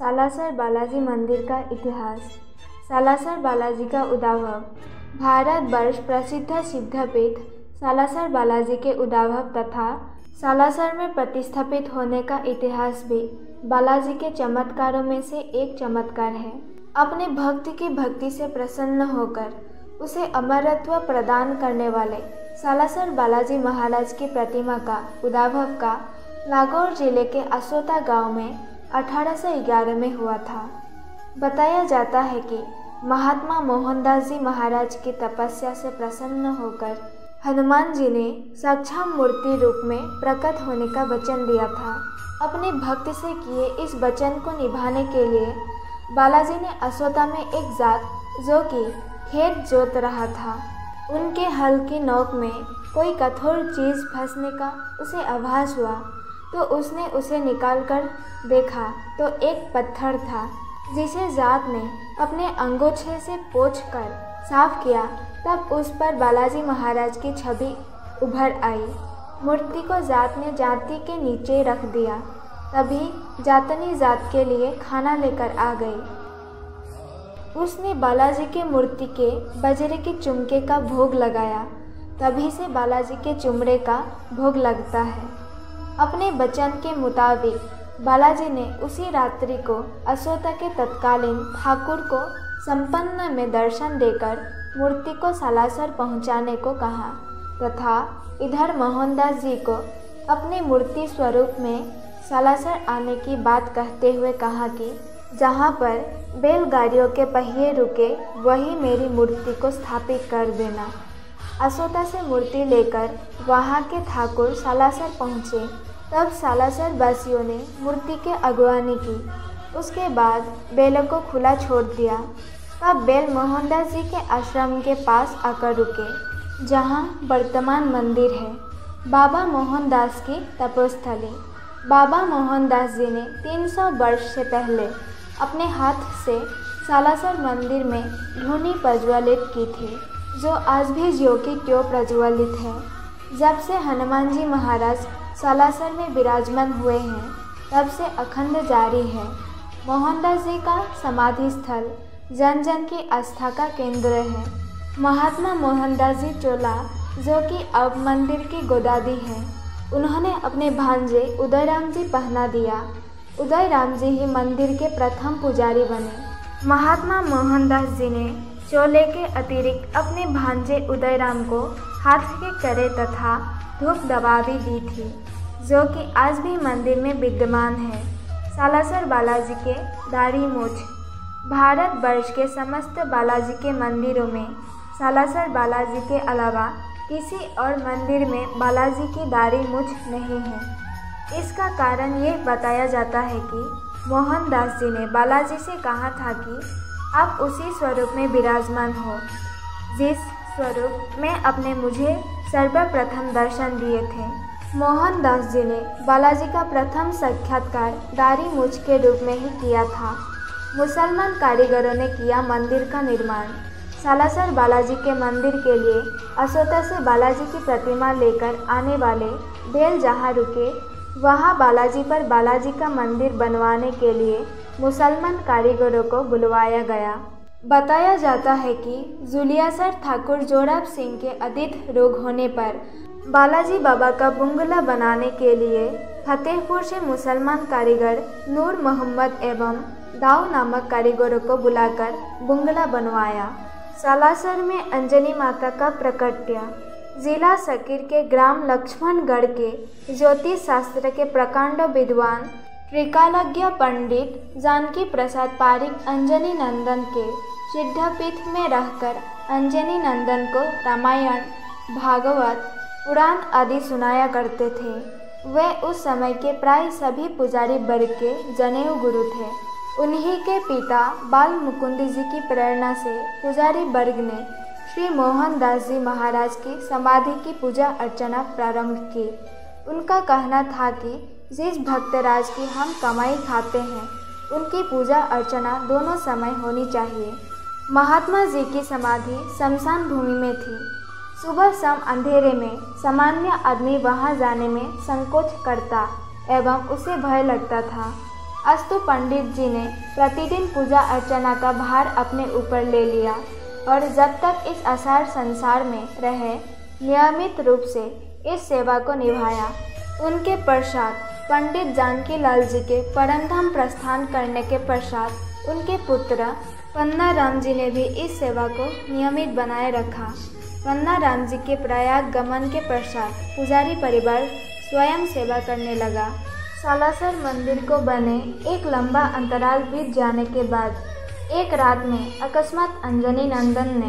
सालासर बालाजी मंदिर का इतिहास। सालासर बालाजी का उद्भव। भारत वर्ष प्रसिद्ध सिद्धपीठ सालासर बालाजी के उद्भव तथा सालासर में प्रतिस्थापित होने का इतिहास भी बालाजी के चमत्कारों में से एक चमत्कार है। अपने भक्त की भक्ति से प्रसन्न होकर उसे अमरत्व प्रदान करने वाले सालासर बालाजी महाराज की प्रतिमा का उद्भव का नागौर जिले के असोता गांव में 1811 में हुआ था। बताया जाता है कि महात्मा मोहनदास जी महाराज की तपस्या से प्रसन्न होकर हनुमान जी ने सक्षम मूर्ति रूप में प्रकट होने का वचन दिया था। अपने भक्त से किए इस वचन को निभाने के लिए बालाजी ने असोता में एक जात जो कि खेत जोत रहा था, उनके हल की नोक में कोई कठोर चीज़ फंसने का उसे आभास हुआ तो उसने उसे निकालकर देखा तो एक पत्थर था जिसे जात ने अपने अंगूठे से पोंछकर साफ किया। तब उस पर बालाजी महाराज की छवि उभर आई। मूर्ति को जात ने जाति के नीचे रख दिया। तभी जातनी जात के लिए खाना लेकर आ गई। उसने बालाजी के मूर्ति के बजरे के चुमके का भोग लगाया। तभी से बालाजी के चुमड़े का भोग लगता है। अपने वचन के मुताबिक बालाजी ने उसी रात्रि को असोता के तत्कालीन ठाकुर को संपन्न में दर्शन देकर मूर्ति को सालासर पहुंचाने को कहा तथा इधर मोहनदास जी को अपने मूर्ति स्वरूप में सालासर आने की बात कहते हुए कहा कि जहां पर बैलगाड़ियों के पहिए रुके वहीं मेरी मूर्ति को स्थापित कर देना। असोता से मूर्ति लेकर वहां के ठाकुर सालासर पहुँचे। तब सालासर वासियों ने मूर्ति के अगवानी की। उसके बाद बैलों को खुला छोड़ दिया। तब बैल मोहनदास जी के आश्रम के पास आकर रुके, जहां वर्तमान मंदिर है, बाबा मोहनदास की तपोस्थली। बाबा मोहनदास जी ने 300 वर्ष से पहले अपने हाथ से सालासर मंदिर में धूनी प्रज्वलित की थी, जो आज भी ज्यों की त्यों प्रज्वलित है। जब से हनुमान जी महाराज सालासर में विराजमान हुए हैं तब से अखंड जारी है। मोहनदास जी का समाधि स्थल जन जन की आस्था का केंद्र है। महात्मा मोहनदास जी चोला, जो कि अब मंदिर की गोदादी है, उन्होंने अपने भांजे उदयराम जी पहना दिया। उदयराम जी ही मंदिर के प्रथम पुजारी बने। महात्मा मोहनदास जी ने चोले के अतिरिक्त अपने भांजे उदयराम को हाथ के करे तथा धूप दबावी दी थी, जो कि आज भी मंदिर में विद्यमान है। सालासर बालाजी के दाढ़ी मूछ। भारत वर्ष के समस्त बालाजी के मंदिरों में सालासर बालाजी के अलावा किसी और मंदिर में बालाजी की दाढ़ी मूछ नहीं है। इसका कारण यह बताया जाता है कि मोहनदास जी ने बालाजी से कहा था कि आप उसी स्वरूप में विराजमान हो जिस स्वरूप में आपने मुझे सर्वप्रथम दर्शन दिए थे। मोहनदास जी ने बालाजी का प्रथम साक्षात्कार दाढ़ी मूछ के रूप में ही किया था। मुसलमान कारीगरों ने किया मंदिर का निर्माण। सालासर बालाजी के मंदिर के लिए असोता से बालाजी की प्रतिमा लेकर आने वाले बैल जहाँ रुके वहाँ बालाजी पर बालाजी का मंदिर बनवाने के लिए मुसलमान कारीगरों को बुलवाया गया। बताया जाता है कि जुलियासर ठाकुर जोराब सिंह के अधिक रोग होने पर बालाजी बाबा का बुंगला बनाने के लिए फतेहपुर से मुसलमान कारीगर नूर मोहम्मद एवं दाऊ नामक कारीगरों को बुलाकर बुंगला बनवाया। सालासर में अंजनी माता का प्रकट्य। जिला सकीर के ग्राम लक्ष्मणगढ़ के ज्योतिष शास्त्र के प्रकांड विद्वान त्रिकालज्ञ पंडित जानकी प्रसाद पारिक अंजनी नंदन के सिद्धपीठ में रहकर अंजनी नंदन को रामायण, भागवत, पुराण आदि सुनाया करते थे। वे उस समय के प्राय सभी पुजारी वर्ग के जनेऊ गुरु थे। उन्हीं के पिता बाल मुकुंद जी की प्रेरणा से पुजारी वर्ग ने श्री मोहनदास जी महाराज की समाधि की पूजा अर्चना प्रारंभ की। उनका कहना था कि जिस भक्तराज की हम कमाई खाते हैं उनकी पूजा अर्चना दोनों समय होनी चाहिए। महात्मा जी की समाधि शमशान भूमि में थी। सुबह शाम अंधेरे में सामान्य आदमी वहां जाने में संकोच करता एवं उसे भय लगता था। अस्तु पंडित जी ने प्रतिदिन पूजा अर्चना का भार अपने ऊपर ले लिया और जब तक इस असार संसार में रहे नियमित रूप से इस सेवा को निभाया। उनके पश्चात पंडित जानकीलाल जी के परमधाम प्रस्थान करने के पश्चात उनके पुत्र पन्नाराम जी ने भी इस सेवा को नियमित बनाए रखा। पन्नाराम जी के प्रयाग गमन के पश्चात पुजारी परिवार स्वयं सेवा करने लगा। सालासर मंदिर को बने एक लंबा अंतराल बीत जाने के बाद एक रात में अकस्मात अंजनी नंदन ने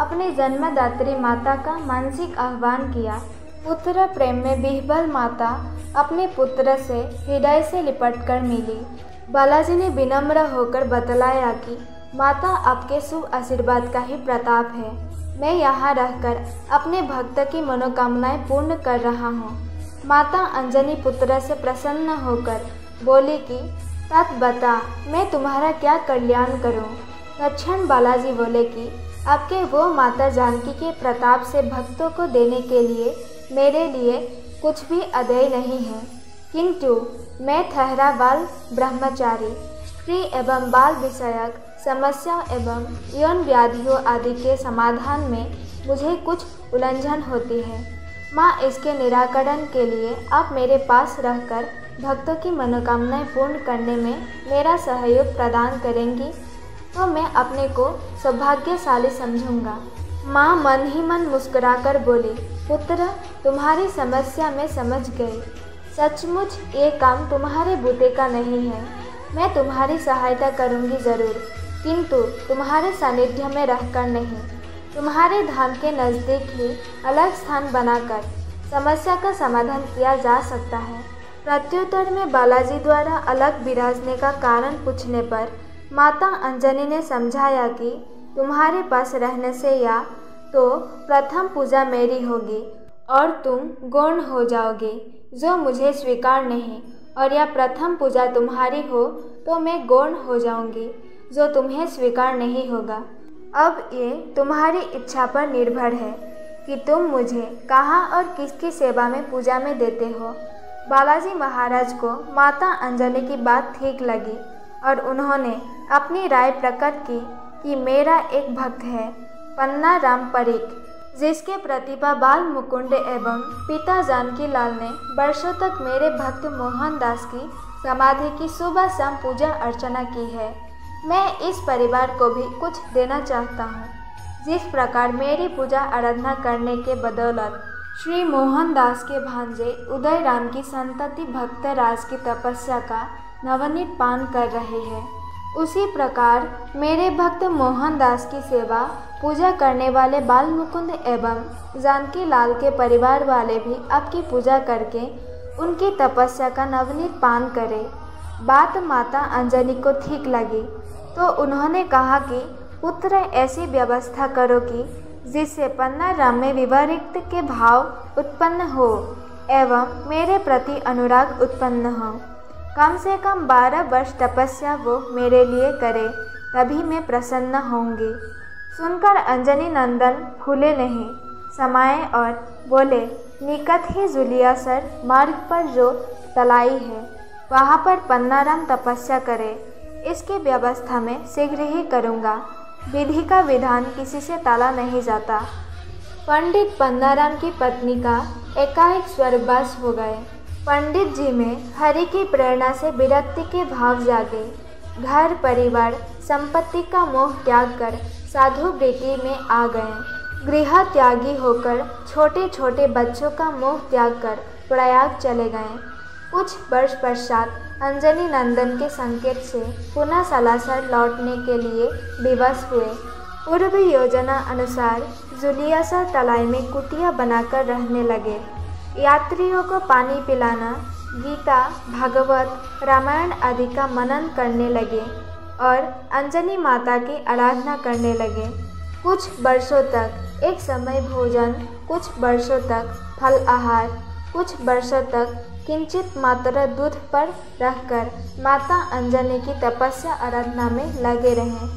अपनी जन्मदात्री माता का मानसिक आह्वान किया। पुत्र प्रेम में विह्वल माता अपने पुत्र से हृदय से लिपटकर मिली। बालाजी ने विनम्र होकर बतलाया कि माता आपके शुभ आशीर्वाद का ही प्रताप है। मैं यहाँ रहकर अपने भक्त की मनोकामनाएं पूर्ण कर रहा हूँ। माता अंजनी पुत्र से प्रसन्न होकर बोली कि तात बता, मैं तुम्हारा क्या कल्याण करूँ। तत्क्षण बालाजी बोले कि आपके वो माता जानकी के प्रताप से भक्तों को देने के लिए मेरे लिए कुछ भी अदेय नहीं है, किंतु मैं ठहरा बाल ब्रह्मचारी, स्त्री एवं बाल विषयक समस्या एवं यौन व्याधियों आदि के समाधान में मुझे कुछ उलझन होती है। माँ, इसके निराकरण के लिए आप मेरे पास रहकर भक्तों की मनोकामनाएं पूर्ण करने में मेरा सहयोग प्रदान करेंगी तो मैं अपने को सौभाग्यशाली समझूंगा। माँ मन ही मन मुस्कुराकर बोली, पुत्र, तुम्हारी समस्या मैं समझ गई। सचमुच ये काम तुम्हारे बूते का नहीं है। मैं तुम्हारी सहायता करूंगी जरूर, किंतु तुम्हारे सानिध्य में रहकर नहीं। तुम्हारे धाम के नज़दीक ही अलग स्थान बनाकर समस्या का समाधान किया जा सकता है। प्रत्युत्तर में बालाजी द्वारा अलग विराजने का कारण पूछने पर माता अंजनी ने समझाया कि तुम्हारे पास रहने से या तो प्रथम पूजा मेरी होगी और तुम गौण हो जाओगे, जो मुझे स्वीकार नहीं, और या प्रथम पूजा तुम्हारी हो तो मैं गौण हो जाऊंगी, जो तुम्हें स्वीकार नहीं होगा। अब ये तुम्हारी इच्छा पर निर्भर है कि तुम मुझे कहाँ और किसकी सेवा में पूजा में देते हो। बालाजी महाराज को माता अंजनी की बात ठीक लगी और उन्होंने अपनी राय प्रकट की कि मेरा एक भक्त है पन्नाराम परीख, जिसके प्रतिभा बाल मुकुंद एवं पिता जानकीलाल ने वर्षों तक मेरे भक्त मोहनदास की समाधि की सुबह शाम पूजा अर्चना की है। मैं इस परिवार को भी कुछ देना चाहता हूँ। जिस प्रकार मेरी पूजा आराधना करने के बदौलत श्री मोहनदास के भांजे उदय राम की संतति भक्तराज की तपस्या का नवनीत पान कर रहे हैं, उसी प्रकार मेरे भक्त मोहनदास की सेवा पूजा करने वाले बाल मुकुंद एवं जानकीलाल के परिवार वाले भी आपकी पूजा करके उनकी तपस्या का नवनीत पान करें। बात माता अंजनी को ठीक लगी तो उन्होंने कहा कि पुत्र, ऐसी व्यवस्था करो कि जिससे पन्नाराम में विवाहित के भाव उत्पन्न हो एवं मेरे प्रति अनुराग उत्पन्न हो। कम से कम 12 वर्ष तपस्या वो मेरे लिए करे, तभी मैं प्रसन्न होंगी। सुनकर अंजनी नंदन फूले नहीं समाये और बोले, निकट ही जुलियासर मार्ग पर जो तलाई है वहाँ पर पन्नाराम तपस्या करे। इसकी व्यवस्था में शीघ्र ही करूँगा। विधि का विधान किसी से टाला नहीं जाता। पंडित पन्नाराम की पत्नी का एकाएक स्वर्गवास हो गए। पंडित जी में हरि की प्रेरणा से विरक्ति के भाव जागे। घर परिवार संपत्ति का मोह त्याग कर साधु वृत्ति में आ गए। गृह त्यागी होकर छोटे छोटे बच्चों का मोह त्याग कर प्रयाग चले गए। कुछ वर्ष पश्चात अंजनी नंदन के संकेत से पुनः सालासर लौटने के लिए विवश हुए। पूर्व योजना अनुसार जुलियासर तलाई में कुटिया बनाकर रहने लगे। यात्रियों को पानी पिलाना, गीता, भागवत, रामायण आदि का मनन करने लगे और अंजनी माता की आराधना करने लगे। कुछ वर्षों तक एक समय भोजन, कुछ वर्षों तक फल आहार, कुछ वर्षों तक किंचित मात्रा दूध पर रहकर माता अंजनी की तपस्या आराधना में लगे रहे।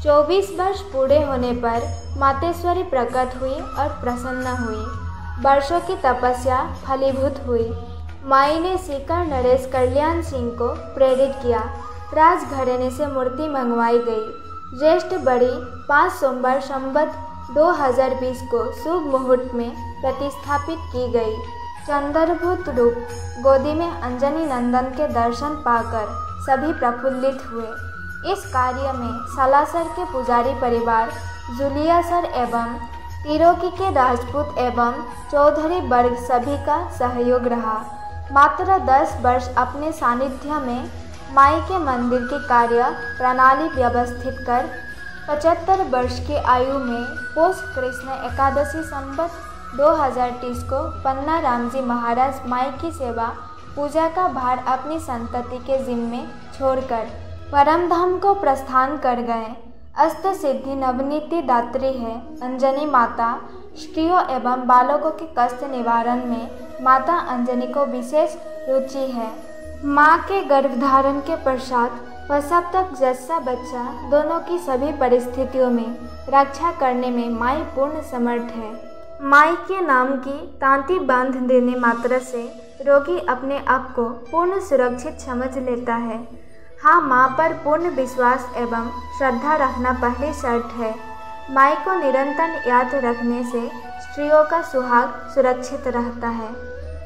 24 वर्ष पूरे होने पर मातेश्वरी प्रकट हुई और प्रसन्न हुई। वर्षों की तपस्या फलीभूत हुई। माई ने सीकर नरेश कल्याण सिंह को प्रेरित किया राजघराने से मूर्ति मंगवाई गई। ज्येष्ठ बड़ी 5 सोमवार संवत 2020 को शुभ मुहूर्त में प्रतिस्थापित की गई। चंद्रभूत रूप गोदी में अंजनी नंदन के दर्शन पाकर सभी प्रफुल्लित हुए। इस कार्य में सालासर के पुजारी परिवार, जुलियासर एवं तिरोकी के राजपूत एवं चौधरी वर्ग सभी का सहयोग रहा। मात्र 10 वर्ष अपने सानिध्य में माई के मंदिर की कार्य प्रणाली व्यवस्थित कर 75 वर्ष की आयु में पोष कृष्ण एकादशी संवत 2030 को पन्ना रामजी महाराज माई की सेवा पूजा का भार अपनी संतति के जिम्मे छोड़कर परमधाम को प्रस्थान कर गए। अष्ट सिद्धि नवनीति दात्री है अंजनी माता। स्त्रियों एवं बालकों के कष्ट निवारण में माता अंजनी को विशेष रुचि है। माँ के गर्भधारण के पश्चात प्रसव तक जच्चा बच्चा दोनों की सभी परिस्थितियों में रक्षा करने में माई पूर्ण समर्थ है। माई के नाम की तांती बांध देने मात्र से रोगी अपने आप को पूर्ण सुरक्षित समझ लेता है। हाँ, माँ पर पूर्ण विश्वास एवं श्रद्धा रखना पहली शर्त है। माई को निरंतर याद रखने से स्त्रियों का सुहाग सुरक्षित रहता है।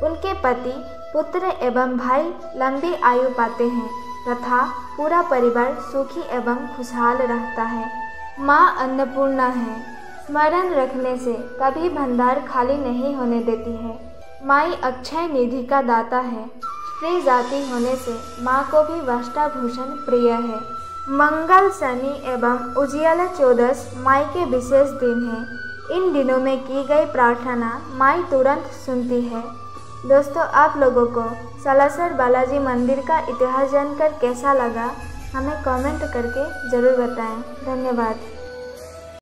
उनके पति, पुत्र एवं भाई लंबी आयु पाते हैं तथा पूरा परिवार सुखी एवं खुशहाल रहता है। माँ अन्नपूर्णा है। स्मरण रखने से कभी भंडार खाली नहीं होने देती है। माई अक्षय निधि का दाता है। स्त्री जाति होने से माँ को भी वस्त्राभूषण प्रिय है। मंगल, शनि एवं उजियाला चौदस माई के विशेष दिन हैं। इन दिनों में की गई प्रार्थना माई तुरंत सुनती है। दोस्तों, आप लोगों को सालासर बालाजी मंदिर का इतिहास जानकर कैसा लगा, हमें कमेंट करके ज़रूर बताएं। धन्यवाद।